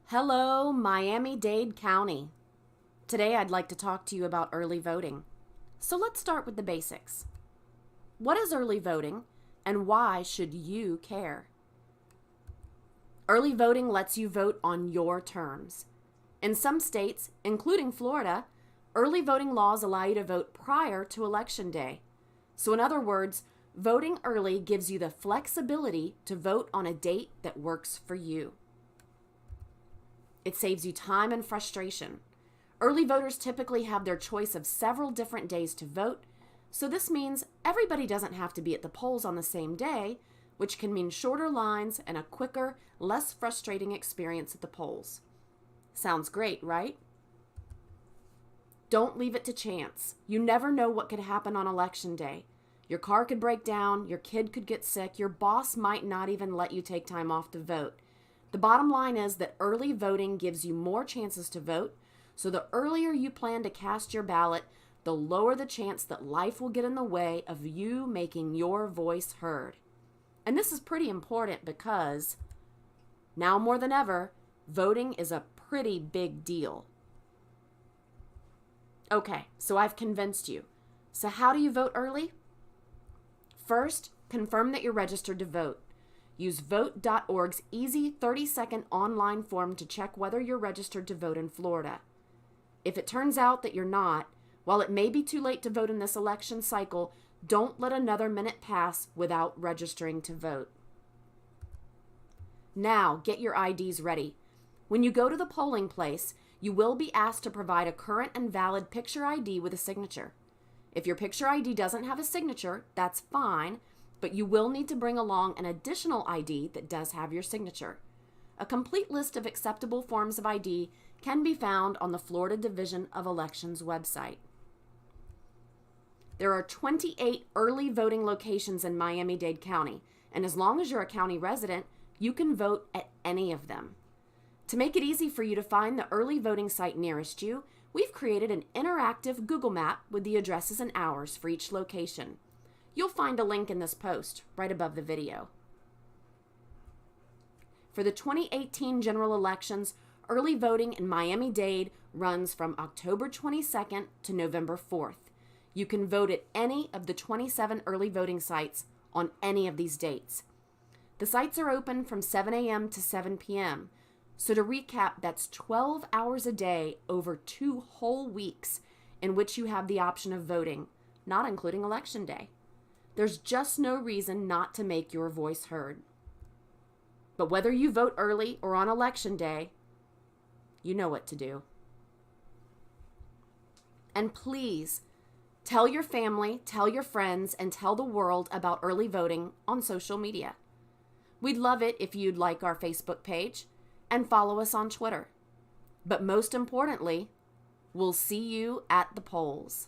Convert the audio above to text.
Hello, Miami-Dade County. Today I'd like to talk to you about early voting. So let's start with the basics. What is early voting and why should you care? Early voting lets you vote on your terms. In some states, including Florida, early voting laws allow you to vote prior to Election Day. So in other words, voting early gives you the flexibility to vote on a date that works for you. It saves you time and frustration. Early voters typically have their choice of several different days to vote, so this means everybody doesn't have to be at the polls on the same day, which can mean shorter lines and a quicker, less frustrating experience at the polls. Sounds great, right? Don't leave it to chance. You never know what could happen on Election Day. Your car could break down, your kid could get sick, your boss might not even let you take time off to vote. The bottom line is that early voting gives you more chances to vote, so the earlier you plan to cast your ballot, the lower the chance that life will get in the way of you making your voice heard. And this is pretty important because now more than ever, voting is a pretty big deal. Okay, so I've convinced you. So how do you vote early? First, confirm that you're registered to vote. Use vote.org's easy 30-second online form to check whether you're registered to vote in Florida. If it turns out that you're not, while it may be too late to vote in this election cycle, don't let another minute pass without registering to vote. Now, get your IDs ready. When you go to the polling place, you will be asked to provide a current and valid picture ID with a signature. If your picture ID doesn't have a signature, that's fine, but you will need to bring along an additional ID that does have your signature. A complete list of acceptable forms of ID can be found on the Florida Division of Elections website. There are 28 early voting locations in Miami-Dade County, and as long as you're a county resident, you can vote at any of them. To make it easy for you to find the early voting site nearest you, we've created an interactive Google map with the addresses and hours for each location. You'll find a link in this post right above the video. For the 2018 general elections, early voting in Miami-Dade runs from October 22nd to November 4th. You can vote at any of the 27 early voting sites on any of these dates. The sites are open from 7 a.m. to 7 p.m. So to recap, that's 12 hours a day over 2 whole weeks in which you have the option of voting, not including Election Day. There's just no reason not to make your voice heard. But whether you vote early or on Election Day, you know what to do. And please, tell your family, tell your friends, and tell the world about early voting on social media. We'd love it if you'd like our Facebook page and follow us on Twitter. But most importantly, we'll see you at the polls.